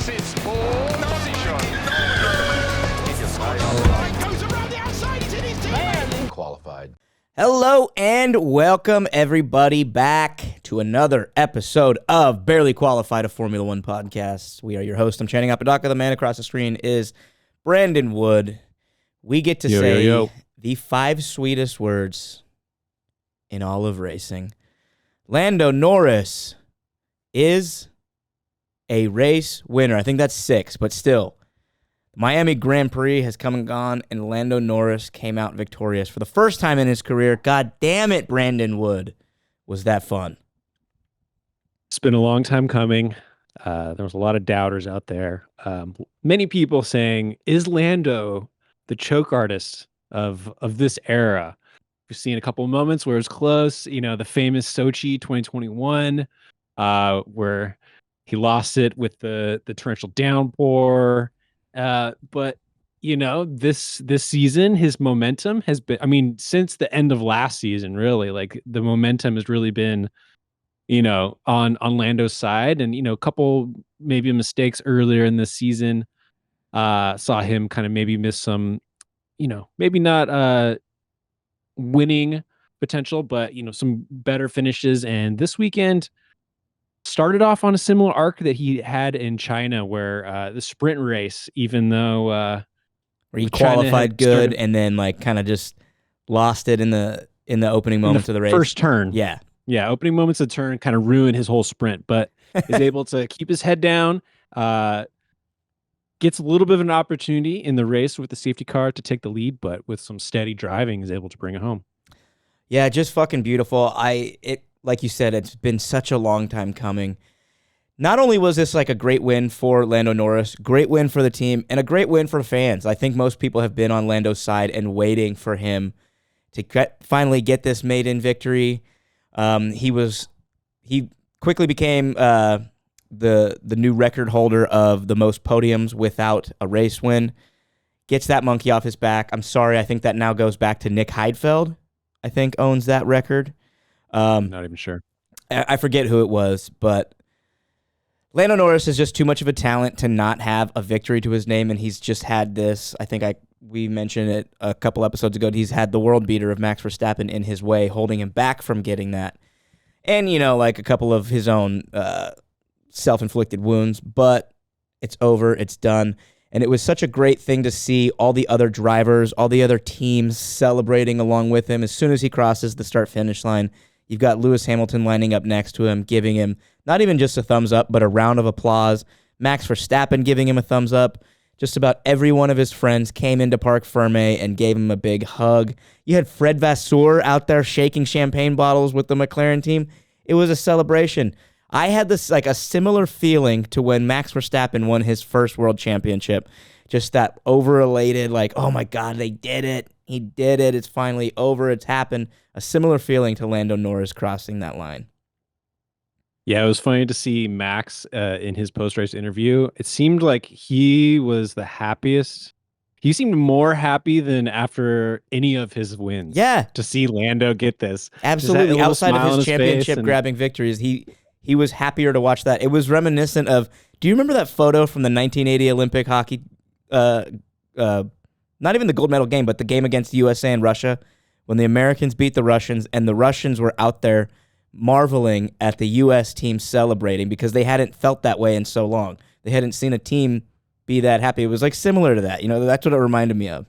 exits for position. Goes around the outside, it's in his team. Qualified. Hello and welcome everybody back to another episode of Barely Qualified, a Formula One podcast. We are your host. I'm Channing Apodaca. The man across the screen is Brandon Wood. We get to say the 5 sweetest words in all of racing. Lando Norris is a race winner. I think that's 6, but still. Miami Grand Prix has come and gone, and Lando Norris came out victorious for the first time in his career. God damn it, Brandon Wood. Was that fun? It's been a long time coming. There was a lot of doubters out there. Many people saying, is Lando the choke artist of this era? We've seen a couple of moments where it's close. You know, the famous Sochi 2021, where he lost it with the torrential downpour. But you know, this season, his momentum has been, I mean, since the end of last season, really, like the momentum has really been, you know, on Lando's side. And, you know, a couple maybe mistakes earlier in this season saw him kind of maybe miss some, you know, maybe not winning potential, but, you know, some better finishes. And this weekend started off on a similar arc that he had in China, where the sprint race, even though where he qualified good and then like kind of just lost it in the opening moments of the race. First turn. Yeah. Yeah, opening moments of turn kind of ruined his whole sprint, but is able to keep his head down, gets a little bit of an opportunity in the race with the safety car to take the lead, but with some steady driving is able to bring it home. Yeah, just fucking beautiful. Like you said, it's been such a long time coming. Not only was this like a great win for Lando Norris, great win for the team, and a great win for fans. I think most people have been on Lando's side and waiting for him to finally get this maiden victory. He quickly became the new record holder of the most podiums without a race win. Gets that monkey off his back. I'm sorry, I think that now goes back to Nick Heidfeld. I think owns that record. I'm not even sure. I forget who it was, but Lando Norris is just too much of a talent to not have a victory to his name, and he's just had this. I think we mentioned it a couple episodes ago. He's had the world beater of Max Verstappen in his way, holding him back from getting that. And, you know, like a couple of his own self-inflicted wounds, but it's over, it's done. And it was such a great thing to see all the other drivers, all the other teams celebrating along with him. As soon as he crosses the start-finish line, you've got Lewis Hamilton lining up next to him, giving him not even just a thumbs up, but a round of applause. Max Verstappen giving him a thumbs up. Just about every one of his friends came into Parc Fermé and gave him a big hug. You had Fred Vasseur out there shaking champagne bottles with the McLaren team. It was a celebration. I had this like a similar feeling to when Max Verstappen won his first world championship. Just that over-elated, like, oh my God, they did it. He did it. It's finally over. It's happened. A similar feeling to Lando Norris crossing that line. Yeah, it was funny to see Max in his post-race interview. It seemed like he was the happiest. He seemed more happy than after any of his wins. Yeah. To see Lando get this. Absolutely. Outside of his championship grabbing victories, he was happier to watch that. It was reminiscent of, do you remember that photo from the 1980 Olympic hockey, not even the gold medal game, but the game against the USA and Russia, when the Americans beat the Russians and the Russians were out there marveling at the U.S. team celebrating because they hadn't felt that way in so long. They hadn't seen a team be that happy. It was like similar to that. You know, that's what it reminded me of.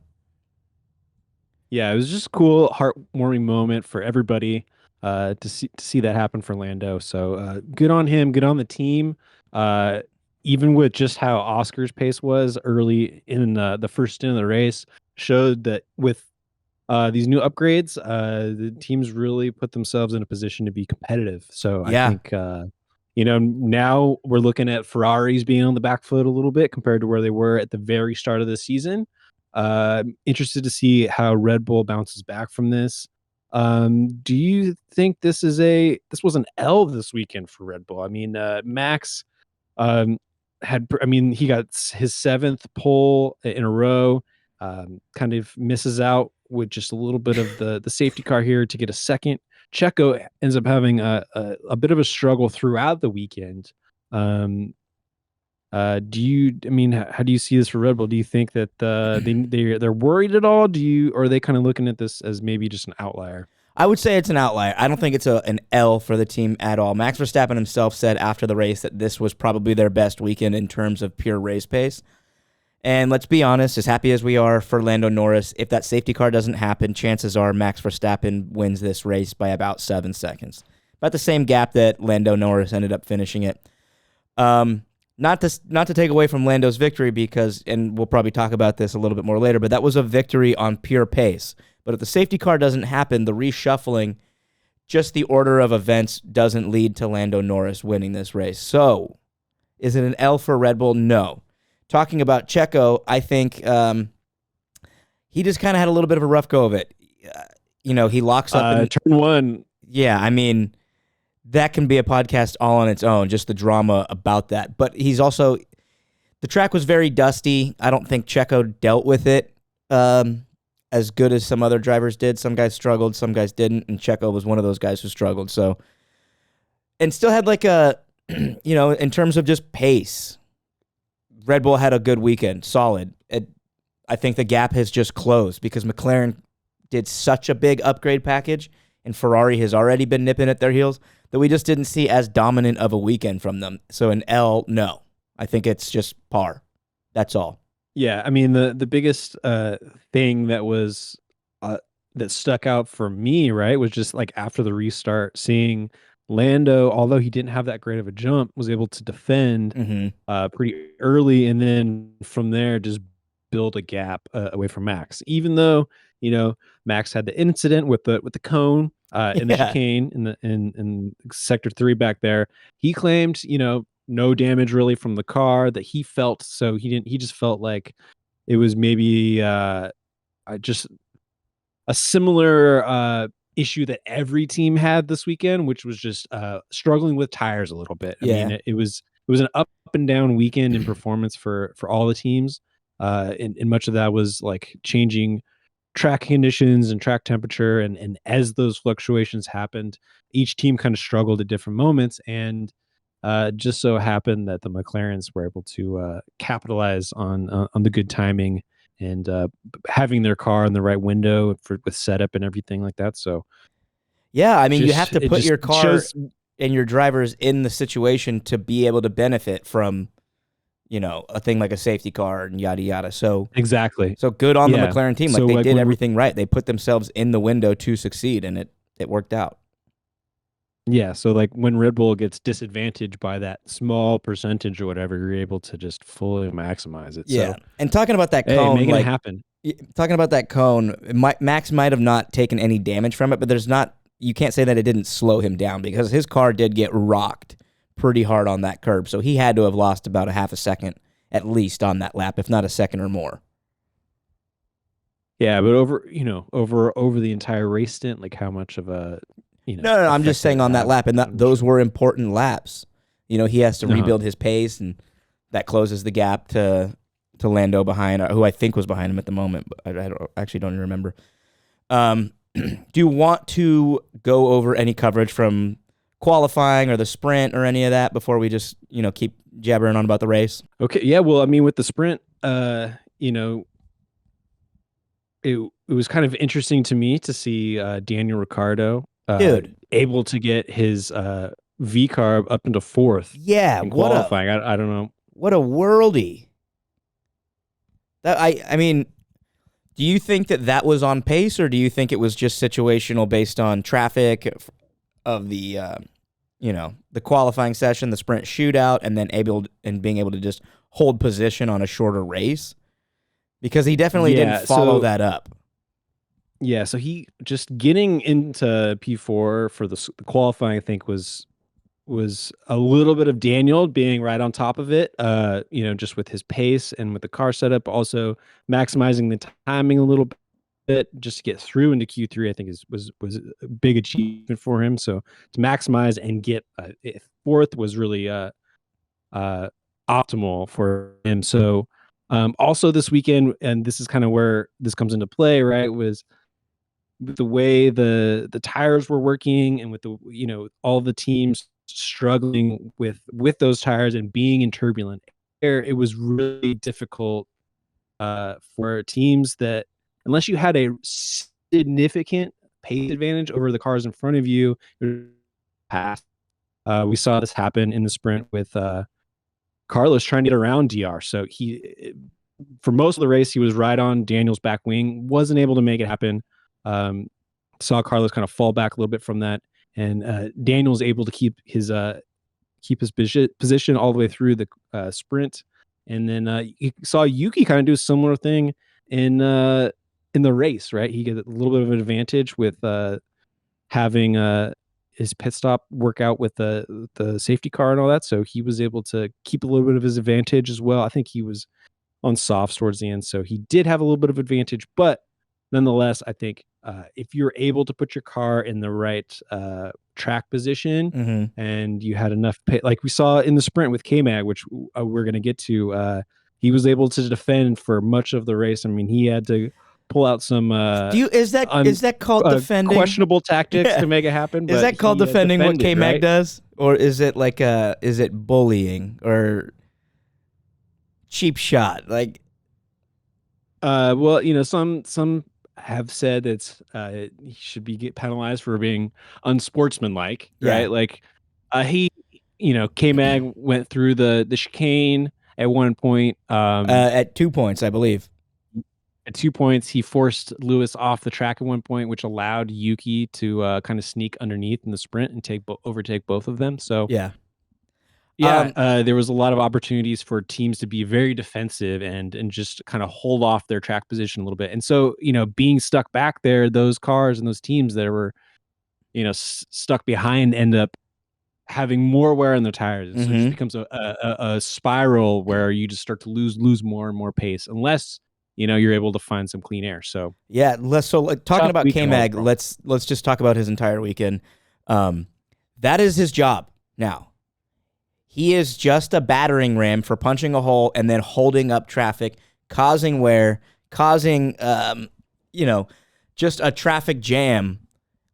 Yeah, it was just a cool, heartwarming moment for everybody to see that happen for Lando. So good on him, good on the team. Even with just how Oscar's pace was early in the first stint of the race, showed that with these new upgrades, the teams really put themselves in a position to be competitive. So yeah. I think, you know, now we're looking at Ferraris being on the back foot a little bit compared to where they were at the very start of the season. Interested to see how Red Bull bounces back from this. Do you think this was an L this weekend for Red Bull? I mean, Max he got his 7th pole in a row, kind of misses out with just a little bit of the safety car here to get a second. Checo ends up having a bit of a struggle throughout the weekend. Do you? I mean, how do you see this for Red Bull? Do you think that they're worried at all? Or are they kind of looking at this as maybe just an outlier? I would say it's an outlier. I don't think it's an L for the team at all. Max Verstappen himself said after the race that this was probably their best weekend in terms of pure race pace. And let's be honest, as happy as we are for Lando Norris, if that safety car doesn't happen, chances are Max Verstappen wins this race by about 7 seconds. About the same gap that Lando Norris ended up finishing it. Not to take away from Lando's victory because, and we'll probably talk about this a little bit more later, but that was a victory on pure pace. But if the safety car doesn't happen, the reshuffling, just the order of events doesn't lead to Lando Norris winning this race. So, is it an L for Red Bull? No. Talking about Checo, I think he just kind of had a little bit of a rough go of it. He locks up in turn one. Yeah, I mean, that can be a podcast all on its own, just the drama about that. But he's also, the track was very dusty. I don't think Checo dealt with it as good as some other drivers did. Some guys struggled, some guys didn't, and Checo was one of those guys who struggled. So, and still had like in terms of just pace, Red Bull had a good weekend, solid. I think the gap has just closed because McLaren did such a big upgrade package, and Ferrari has already been nipping at their heels that we just didn't see as dominant of a weekend from them. So an L, no. I think it's just par. That's all. Yeah, I mean the biggest thing that was that stuck out for me, right, was just like after the restart, seeing Lando, although he didn't have that great of a jump, was able to defend pretty early, and then from there just build a gap away from Max. Even though Max had the incident with the cone in the chicane in sector 3 back there, he claimed no damage really from the car that he felt. So he just felt like it was maybe just a similar issue that every team had this weekend, which was just struggling with tires a little bit. I mean, it was an up and down weekend in performance for all the teams. And much of that was like changing track conditions and track temperature. And as those fluctuations happened, each team kind of struggled at different moments. And just so happened that the McLarens were able to capitalize on the good timing and having their car in the right window with setup and everything like that. So, yeah, I mean, you have to put your car and your drivers in the situation to be able to benefit from, a thing like a safety car and yada yada. So exactly. So good on the McLaren team. So they did everything right. They put themselves in the window to succeed, and it worked out. Yeah, so like when Red Bull gets disadvantaged by that small percentage or whatever, you're able to just fully maximize it. Yeah, so, and talking about that cone, making it happen. Talking about that cone, Max might have not taken any damage from it, but you can't say that it didn't slow him down because his car did get rocked pretty hard on that curb, so he had to have lost about a half a second at least on that lap, if not a second or more. Yeah, but over the entire race stint, like how much of a No, I'm just saying on that lap, and those were important laps. He has to rebuild his pace, and that closes the gap to Lando behind, who I think was behind him at the moment, but I actually don't even remember. Do you want to go over any coverage from qualifying or the sprint or any of that before we just keep jabbering on about the race? Okay, yeah. Well, I mean, with the sprint, it was kind of interesting to me to see Daniel Ricciardo able to get his VCarb up into 4th. Yeah, in qualifying. I don't know. What a worldie. I mean, do you think that was on pace, or do you think it was just situational based on traffic of the the qualifying session, the sprint shootout, and then being able to just hold position on a shorter race? Because he definitely didn't follow that up. Yeah, so he just getting into P4 for the qualifying, I think was a little bit of Daniel being right on top of it, just with his pace and with the car setup, also maximizing the timing a little bit just to get through into Q3. I think was a big achievement for him. So to maximize and get 4th was really optimal for him. So also this weekend, and this is kind of where this comes into play, right, was with the way the tires were working and with the all the teams struggling with those tires and being in turbulent it was really difficult for teams that, unless you had a significant pace advantage over the cars in front of you, pass. We saw this happen in the sprint with Carlos trying to get around DR. So for most of the race, he was right on Daniel's back wing, wasn't able to make it happen. Saw Carlos kind of fall back a little bit from that, and Daniel's able to keep his position all the way through the sprint. And then you saw Yuki kind of do a similar thing in the race, right? He gets a little bit of an advantage with having his pit stop work out with the safety car and all that. So he was able to keep a little bit of his advantage as well. I think he was on softs towards the end, so he did have a little bit of advantage. But nonetheless, I think if you're able to put your car in the right track position and you had enough pit, like we saw in the sprint with K-Mag, which we're going to get to, he was able to defend for much of the race. I mean, he had to pull out some is that called defending? Questionable tactics to make it happen. Is that called defending what K-Mag right? does? Or is it like is it bullying or cheap shot? Like well, some have said it's he should be penalized for being unsportsmanlike, right? Yeah. Like he, K-Mag went through the chicane at one point. At 2 points, I believe. At 2 points, he forced Lewis off the track at one point, which allowed Yuki to kind of sneak underneath in the sprint and overtake both of them. So yeah. There was a lot of opportunities for teams to be very defensive and just kind of hold off their track position a little bit. And so, being stuck back there, those cars and those teams that were, stuck behind end up having more wear on their tires. So it just becomes a spiral where you just start to lose more and more pace, unless you're able to find some clean air. So yeah, talking about K-Mag, let's just talk about his entire weekend. That is his job now. He is just a battering ram for punching a hole and then holding up traffic, causing wear, causing just a traffic jam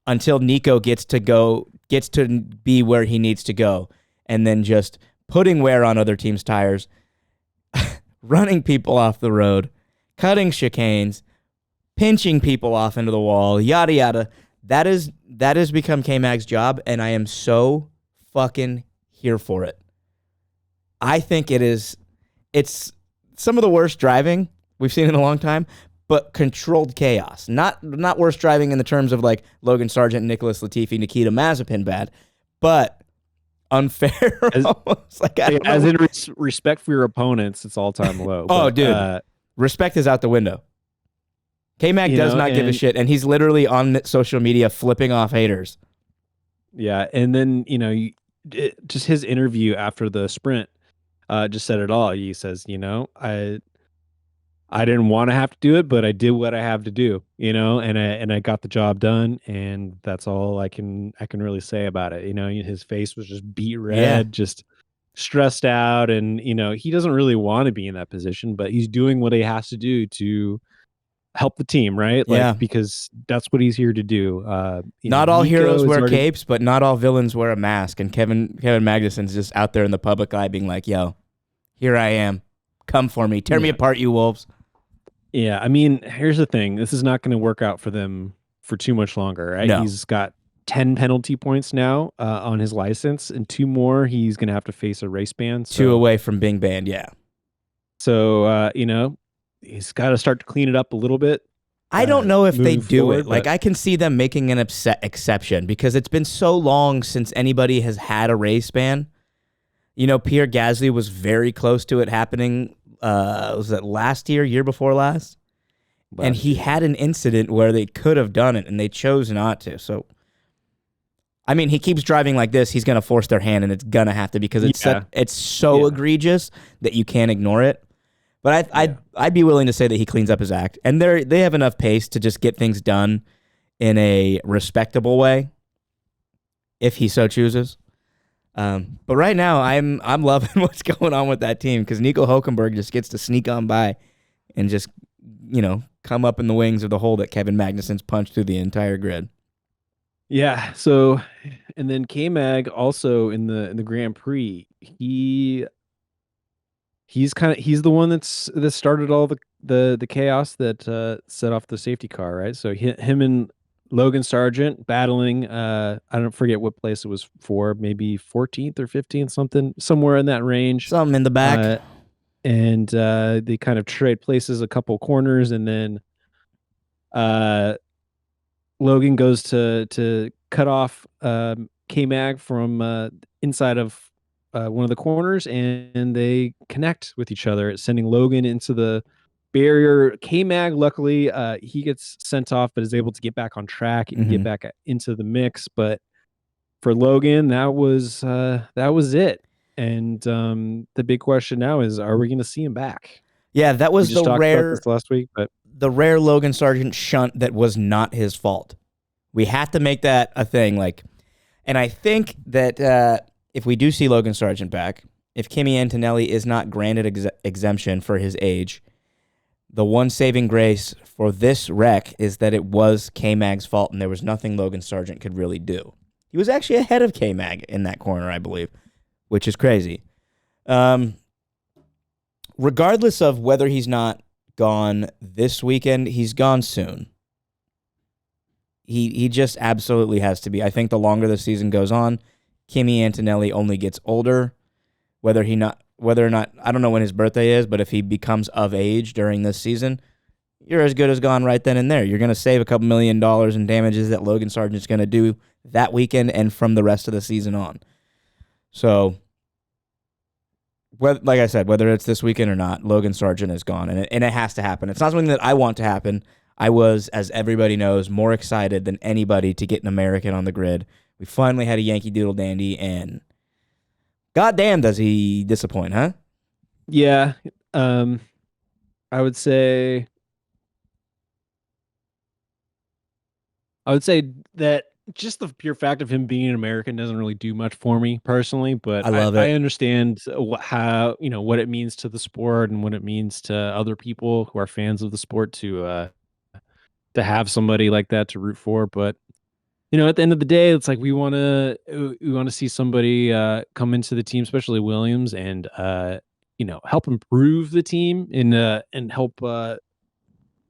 until Nico gets to be where he needs to go, and then just putting wear on other teams' tires, running people off the road, cutting chicanes, pinching people off into the wall, yada yada. That has become K-Mag's job, and I am so fucking here for it. I think it's some of the worst driving we've seen in a long time, but controlled chaos. Not worst driving in the terms of like Logan Sargent, Nicholas Latifi, Nikita Mazepin bad, but unfair. As in respect for your opponents, it's all-time low. Oh, dude. Respect is out the window. K-Mag does not give a shit, and he's literally on social media flipping off haters. Yeah, and then, just his interview after the sprint just said it all. He says, I didn't want to have to do it, but I did what I have to do, and I got the job done, and that's all I can really say about it. His face was just beet red, just stressed out, and he doesn't really want to be in that position, but he's doing what he has to do to help the team, right? Because that's what he's here to do. Not all heroes wear capes, but not all villains wear a mask. And Kevin Magnussen's just out there in the public eye being like, yo, here I am. Come for me. Tear me apart, you wolves. Yeah, I mean, here's the thing. This is not going to work out for them for too much longer, right? No. He's got 10 penalty points now on his license, and 2 more he's going to have to face a race ban. So. 2 away from being banned, yeah. So, he's got to start to clean it up a little bit. I don't know if they do forward, it. Like, I can see them making an exception because it's been so long since anybody has had a race ban. Pierre Gasly was very close to it happening. Was it last year before last? And he had an incident where they could have done it, and they chose not to. So, I mean, he keeps driving like this. He's going to force their hand, and it's going to have to because it's so egregious that you can't ignore it. But I'd be willing to say that he cleans up his act, and they have enough pace to just get things done in a respectable way, if he so chooses. But right now, I'm loving what's going on with that team because Nico Hülkenberg just gets to sneak on by and just come up in the wings of the hole that Kevin Magnussen's punched through the entire grid. Yeah. So, and then K-Mag also in the Grand Prix, he he's the one that started all the chaos that set off the safety car, right? So him and Logan Sargent battling. I don't forget what place it was for, maybe 14th or 15th, somewhere in that range. Something in the back. And they kind of trade places a couple corners, and then Logan goes to cut off K-Mag from inside of one of the corners, and they connect with each other, sending Logan into the barrier. K-Mag, luckily, he gets sent off, but is able to get back on track and get back into the mix. But for Logan, that was it. And the big question now is, are we going to see him back? Yeah, that was the rare last week, but the rare Logan Sargent shunt that was not his fault. We had to make that a thing. And I think that if we do see Logan Sargent back, if Kimi Antonelli is not granted exemption for his age, the one saving grace for this wreck is that it was K-Mag's fault, and there was nothing Logan Sargent could really do. He was actually ahead of K-Mag in that corner, I believe, which is crazy. Regardless of whether he's not gone this weekend, he's gone soon. He just absolutely has to be. I think the longer the season goes on, Kimi Antonelli only gets older. Whether or not, I don't know when his birthday is, but if he becomes of age during this season, you're as good as gone right then and there. You're going to save a couple $1 million in damages that Logan Sargent's going to do that weekend and from the rest of the season on. So, like I said, whether it's this weekend or not, Logan Sargent is gone, and it has to happen. It's not something that I want to happen. I was, as everybody knows, more excited than anybody to get an American on the grid. We finally had a Yankee Doodle Dandy, and goddamn does he disappoint, huh? Yeah. I would say that just the pure fact of him being an American doesn't really do much for me personally, but I love it. I understand how, what it means to the sport and what it means to other people who are fans of the sport to have somebody like that to root for. But at the end of the day, it's like we want to see somebody come into the team, especially Williams, and help improve the team and help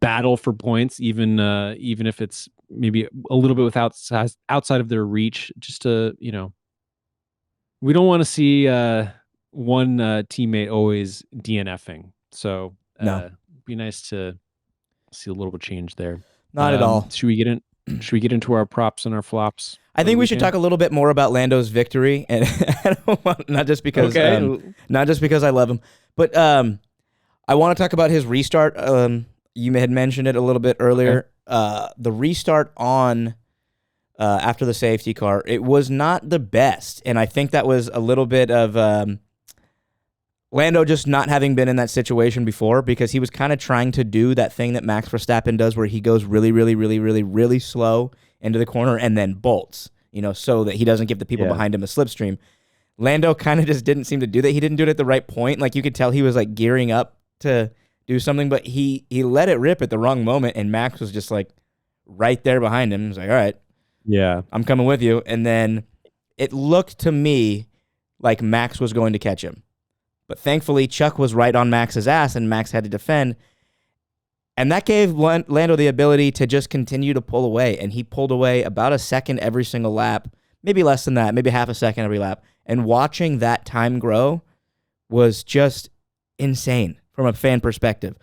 battle for points, even if it's maybe a little bit outside of their reach. Just to we don't want to see one teammate always DNFing. So No. be nice to see a little bit of change there. Not at all. Should we get into our props and our flops? I think we should talk a little bit more about Lando's victory, and not just because I love him, but I want to talk about his restart. You had mentioned it a little bit earlier. Okay. The restart on after the safety car, it was not the best, and I think that was a little bit of Lando just not having been in that situation before, because he was kind of trying to do that thing that Max Verstappen does where he goes really, really, really, really, really slow into the corner and then bolts, so that he doesn't give the people behind him a slipstream. Lando kind of just didn't seem to do that. He didn't do it at the right point. Like, you could tell he was like gearing up to do something, but he let it rip at the wrong moment, and Max was just like right there behind him. He was like, all right, yeah, I'm coming with you. And then it looked to me like Max was going to catch him. But thankfully, Chuck was right on Max's ass, and Max had to defend. And that gave Lando the ability to just continue to pull away. And he pulled away about a second every single lap, maybe less than that, maybe half a second every lap. And watching that time grow was just insane from a fan perspective.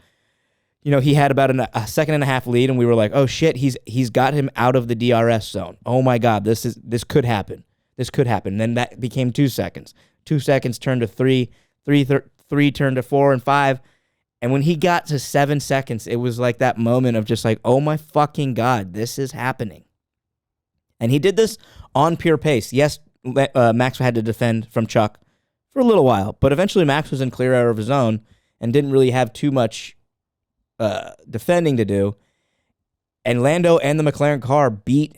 He had about a second and a half lead, and we were like, oh, shit, he's got him out of the DRS zone. Oh, my God, this could happen. This could happen. And then that became 2 seconds. 2 seconds turned to 3. 3 turned to 4 and 5. And when he got to 7 seconds, it was like that moment of just like, oh my fucking God, this is happening. And he did this on pure pace. Yes, Max had to defend from Chuck for a little while, but eventually Max was in clear air of his own and didn't really have too much defending to do. And Lando and the McLaren car beat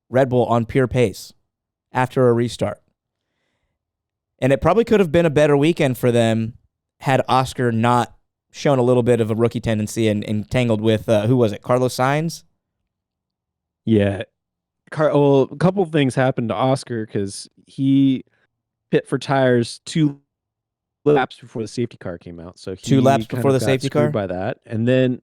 Red Bull on pure pace after a restart. And it probably could have been a better weekend for them had Oscar not shown a little bit of a rookie tendency and tangled with, who was it, Carlos Sainz? Yeah. A couple of things happened to Oscar because he pit for tires too laps before the safety car came out. So he 2 laps kind before of the got safety car? screwed by that. And then,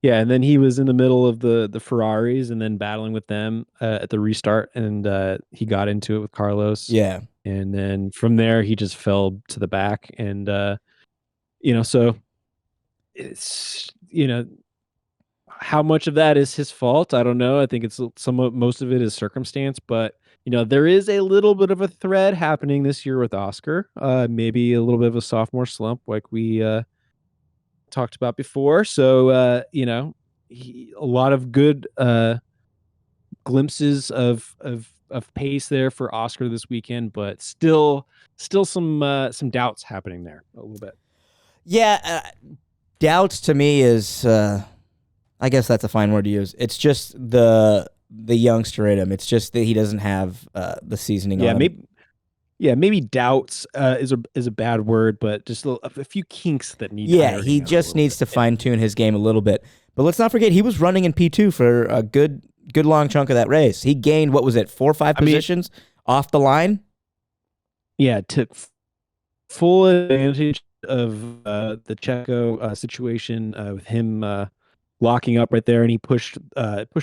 yeah, and then he was in the middle of the Ferraris and then battling with them at the restart. And he got into it with Carlos. Yeah. And then from there, he just fell to the back. And, so it's, how much of that is his fault? I don't know. I think it's most of it is circumstance, but there is a little bit of a thread happening this year with Oscar. Maybe a little bit of a sophomore slump, like we talked about before. So, a lot of good glimpses of pace there for Oscar this weekend, but still some doubts happening there a little bit. Yeah, doubts to me is, I guess that's a fine word to use. It's just the youngster in him. It's just that he doesn't have the seasoning on him. Maybe doubts is a bad word, but just a few kinks that need. Yeah, he just needs to fine tune his game a little bit. But let's not forget, he was running in P2 for a good long chunk of that race. He gained, what was it, 4 or 5 positions off the line? Yeah, took full advantage of the Checo situation with him locking up right there, and he pushed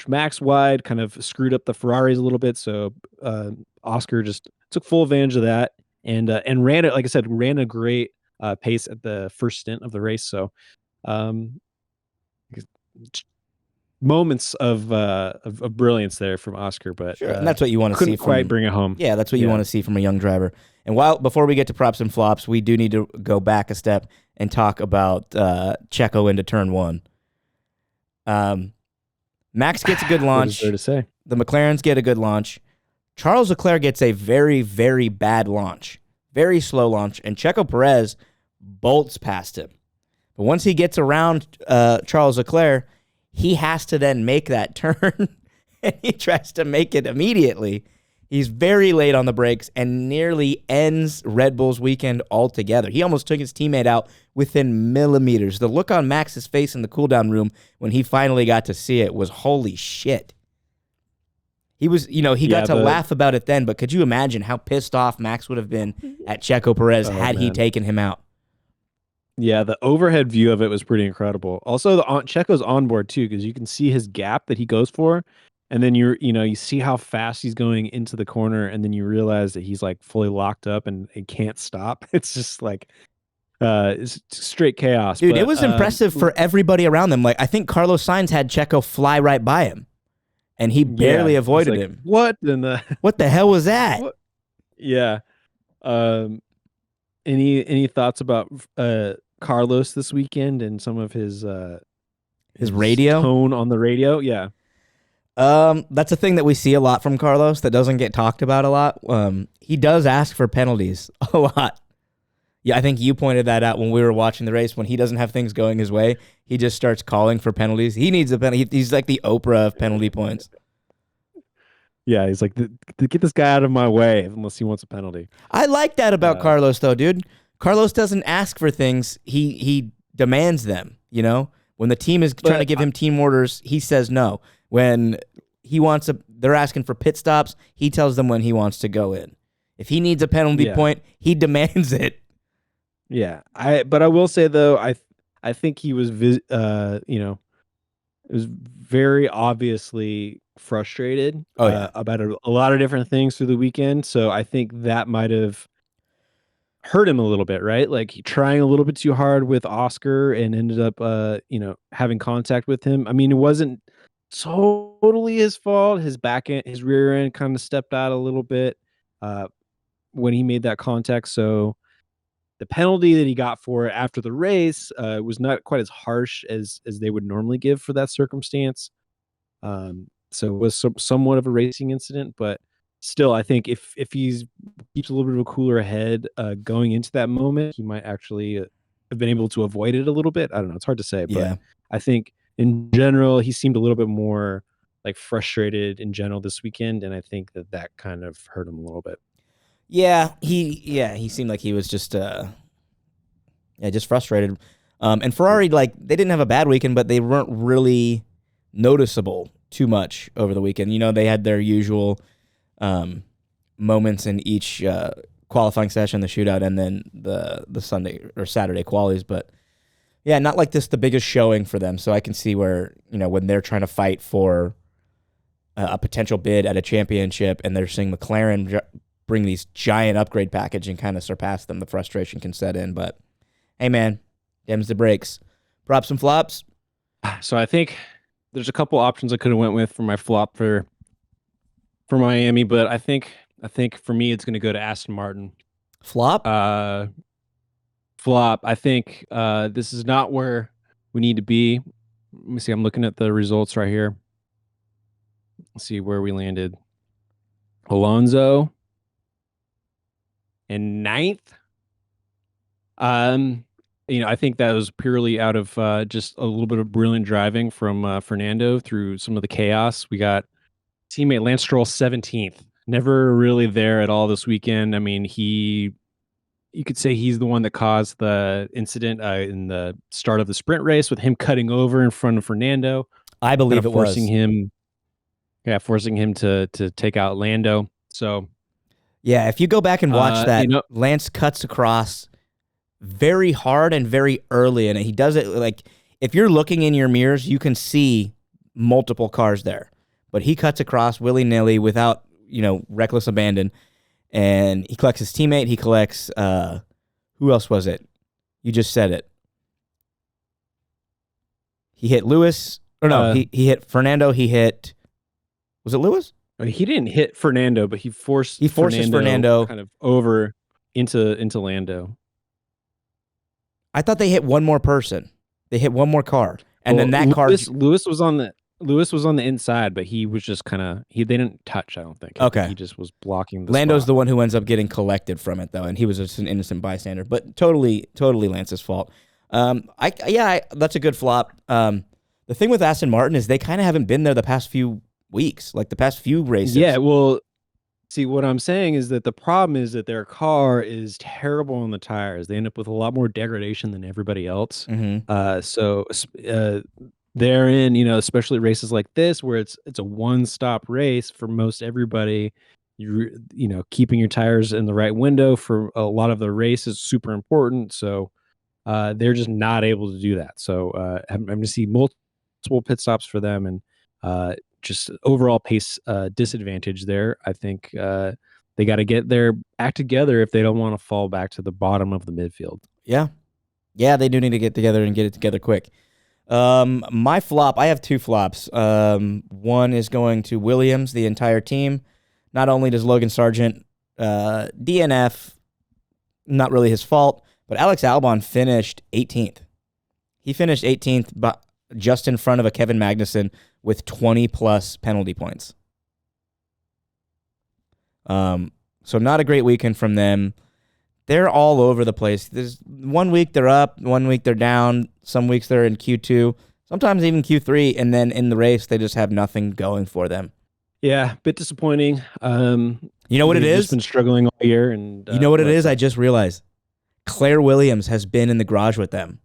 Max wide, kind of screwed up the Ferraris a little bit. So Oscar just took full advantage of that and ran it, like I said, ran a great pace at the first stint of the race. So moments of brilliance there from Oscar, but sure, and that's what you want to see. Couldn't quite bring it home. Yeah, that's what you want to see from a young driver. And before we get to props and flops, we do need to go back a step and talk about Checo into turn 1. Max gets a good launch. What is there to say? The McLarens get a good launch. Charles Leclerc gets a very, very bad launch. Very slow launch. And Checo Perez bolts past him. But once he gets around Charles Leclerc, he has to then make that turn. And he tries to make it immediately. He's very late on the brakes and nearly ends Red Bull's weekend altogether. He almost took his teammate out within millimeters. The look on Max's face in the cooldown room when he finally got to see it was holy shit. He was, he got to laugh about it then, but could you imagine how pissed off Max would have been at Checo Perez had he taken him out? Yeah, the overhead view of it was pretty incredible. Also, Checo's onboard too, because you can see his gap that he goes for. And then you see how fast he's going into the corner, and then you realize that he's like fully locked up and he can't stop. It's just like it's straight chaos. Dude, but, it was impressive for everybody around them. Like I think Carlos Sainz had Checo fly right by him, and he barely avoided him. What? What the hell was that? What? Yeah. Any thoughts about Carlos this weekend and some of his radio tone on the radio? Yeah. That's a thing that we see a lot from Carlos that doesn't get talked about a lot. He does ask for penalties a lot. Yeah, I think you pointed that out when we were watching the race. When he doesn't have things going his way, he just starts calling for penalties. He needs a penalty. He's like the Oprah of penalty points. Yeah, he's like, get this guy out of my way unless he wants a penalty. I like that about Carlos, though, dude. Carlos doesn't ask for things. He demands them, When the team is trying to give him team orders, he says no. When they're asking for pit stops, he tells them when he wants to go in. If he needs a penalty point, he demands it. Yeah, but I will say though, I think he was it was very obviously frustrated about a lot of different things through the weekend. So I think that might have hurt him a little bit, right? Like he trying a little bit too hard with Oscar and ended up having contact with him. I mean, it wasn't totally his fault. His rear end kind of stepped out a little bit when he made that contact. So the penalty that he got for it after the race was not quite as harsh as they would normally give for that circumstance. So it was somewhat of a racing incident, but still, I think if he keeps a little bit of a cooler head going into that moment, he might actually have been able to avoid it a little bit. I don't know. It's hard to say, but I think in general, he seemed a little bit more like frustrated in general this weekend, and I think that kind of hurt him a little bit. Yeah, he seemed like he was just frustrated. And Ferrari, like, they didn't have a bad weekend, but they weren't really noticeable too much over the weekend. They had their usual moments in each qualifying session, the shootout, and then the Sunday or Saturday qualies. But yeah, not like this the biggest showing for them. So I can see where, when they're trying to fight for a potential bid at a championship and they're seeing McLaren bring these giant upgrade package and kind of surpass them, the frustration can set in. But hey, man, them's the breaks. Props and flops. So I think there's a couple options I could have went with for my flop for Miami, but I think for me it's going to go to Aston Martin. Flop? Flop. I think this is not where we need to be. Let me see. I'm looking at the results right here. Let's see where we landed. Alonso in 9th. I think that was purely out of just a little bit of brilliant driving from Fernando through some of the chaos. We got teammate Lance Stroll 17th. Never really there at all this weekend. I mean, you could say he's the one that caused the incident in the start of the sprint race with him cutting over in front of Fernando. I believe it forcing was. Forcing him to take out Lando. So, yeah, if you go back and watch that, Lance cuts across very hard and very early, and he does it like if you're looking in your mirrors, you can see multiple cars there, but he cuts across willy-nilly without reckless abandon, and he collects his teammate. He collects who else was it? You just said it. He hit Lewis, or no? He hit Fernando. He hit. Was it Lewis? He didn't hit Fernando, but he forces Fernando kind of over into Lando. I thought they hit one more person. They hit one more car, and then that car. Lewis was on the inside, but he was just they didn't touch. I don't think. Okay, he just was blocking. Lando's the one who ends up getting collected from it, though, and he was just an innocent bystander. But totally Lance's fault. That's a good flop. The thing with Aston Martin is they kind of haven't been there the past few weeks, like the past few races. Yeah, well. See, what I'm saying is that the problem is that their car is terrible on the tires. They end up with a lot more degradation than everybody else. Mm-hmm. Therein, especially races like this, where it's a one-stop race for most everybody, keeping your tires in the right window for a lot of the race is super important. So they're just not able to do that. So I'm going to see multiple pit stops for them, and just overall pace disadvantage there. I think they got to get their act together if they don't want to fall back to the bottom of the midfield. Yeah, they do need to get together and get it together quick. My flop, I have two flops. One is going to Williams, the entire team. Not only does Logan Sargent DNF, not really his fault, but Alex Albon finished 18th. He finished 18th, but just in front of a Kevin Magnussen with 20-plus penalty points. So not a great weekend from them. They're all over the place. There's 1 week they're up, 1 week they're down. Some weeks they're in Q2, sometimes even Q3, and then in the race they just have nothing going for them. Yeah, bit disappointing. You know what it is? Just been struggling all year, and you know what it is? I just realized Claire Williams has been in the garage with them.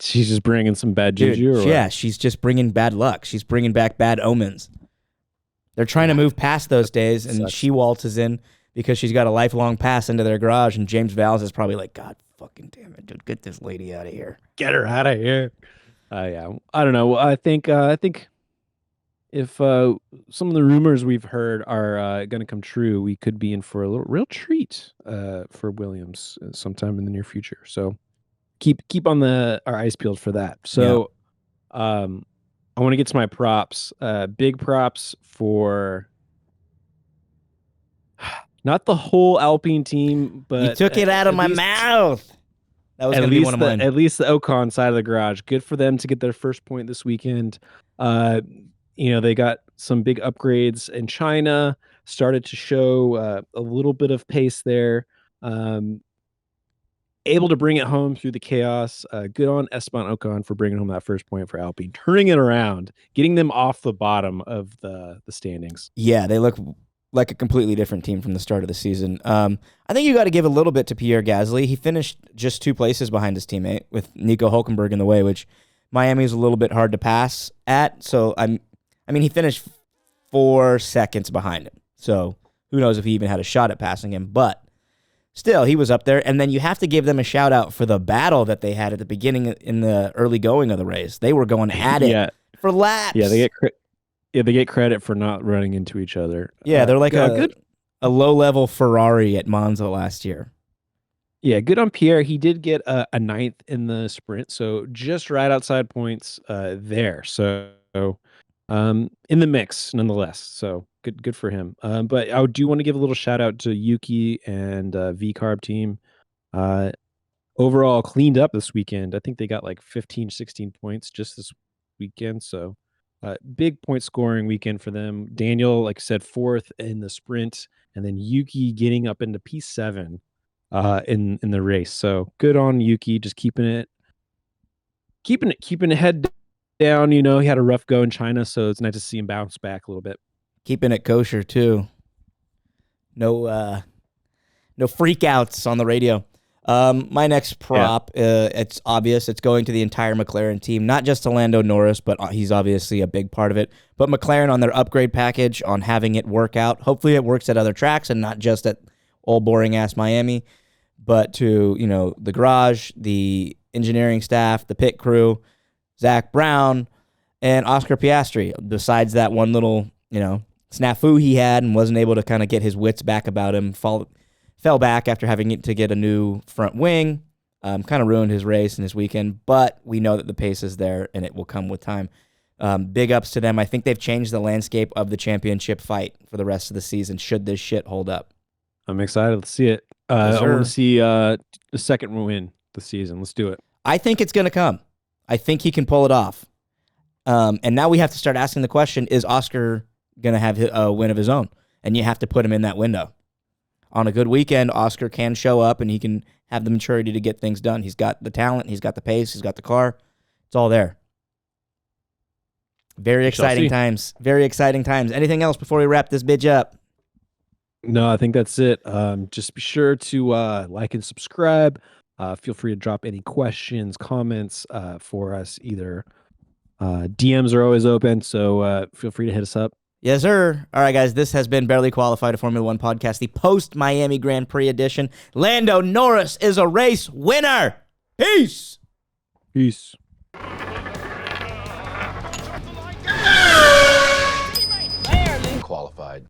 She's just bringing some bad juju? Yeah, she's just bringing bad luck. She's bringing back bad omens. They're trying to move past those days, and she waltzes in because she's got a lifelong pass into their garage, and James Valls is probably like, God fucking damn it, dude, get this lady out of here. Get her out of here. Yeah, I don't know. I think if some of the rumors we've heard are going to come true, we could be in for a real treat for Williams sometime in the near future. So keep on our eyes peeled for that. So I want to get to my props. Big props for not the whole Alpine team, but you took it out of my mouth. That was going to be one of mine. At least the Ocon side of the garage. Good for them to get their first point this weekend. They got some big upgrades in China, started to show a little bit of pace there. Able to bring it home through the chaos. Good on Esteban Ocon for bringing home that first point for Alpine, turning it around, getting them off the bottom of the standings. Yeah, they look like a completely different team from the start of the season. I think you got to give a little bit to Pierre Gasly. He finished just 2 places behind his teammate with Nico Hülkenberg in the way, which Miami is a little bit hard to pass at. So he finished 4 seconds behind him. So Who knows if he even had a shot at passing him, but still, he was up there. And then you have to give them a shout out for the battle that they had at the beginning in the early going of the race. They were going at it for laps. Yeah, they get credit for not running into each other. Yeah, they're like a low-level Ferrari at Monza last year. Yeah, good on Pierre. He did get a ninth in the sprint, so just right outside points there. So in the mix, nonetheless. So good for him. But I do want to give a little shout out to Yuki and VCarb team. Overall, cleaned up this weekend. I think they got like 15, 16 points just this weekend. So big point scoring weekend for them. Daniel, like I said, 4th in the sprint, and then Yuki getting up into P7 in the race. So good on Yuki, just keeping it head down. You know, he had a rough go in China, so it's nice to see him bounce back a little bit. Keeping it kosher too. No freakouts on the radio. My next prop, it's obvious. It's going to the entire McLaren team, not just to Lando Norris, but he's obviously a big part of it. But McLaren on their upgrade package, on having it work out. Hopefully it works at other tracks and not just at old boring-ass Miami, but to, the garage, the engineering staff, the pit crew, Zach Brown, and Oscar Piastri. Besides that one little, snafu he had and wasn't able to kind of get his wits back about him, fell back after having to get a new front wing, kind of ruined his race and his weekend, but we know that the pace is there and it will come with time. Big ups to them. I think they've changed the landscape of the championship fight for the rest of the season, should this shit hold up. I'm excited to see it. I want to see the second win this season. Let's do it. I think it's going to come. I think he can pull it off. And now we have to start asking the question, is Oscar going to have a win of his own? And you have to put him in that window. On a good weekend, Oscar can show up and he can have the maturity to get things done. He's got the talent, he's got the pace, he's got the car. It's all there. Very exciting times. Very exciting times. Anything else before we wrap this bitch up? No, I think that's it. Just be sure to like and subscribe. Feel free to drop any questions, comments for us. Either DMs are always open, so feel free to hit us up. Yes, sir. All right, guys, this has been Barely Qualified, a Formula One podcast, the post-Miami Grand Prix edition. Lando Norris is a race winner. Peace. Peace. Qualified.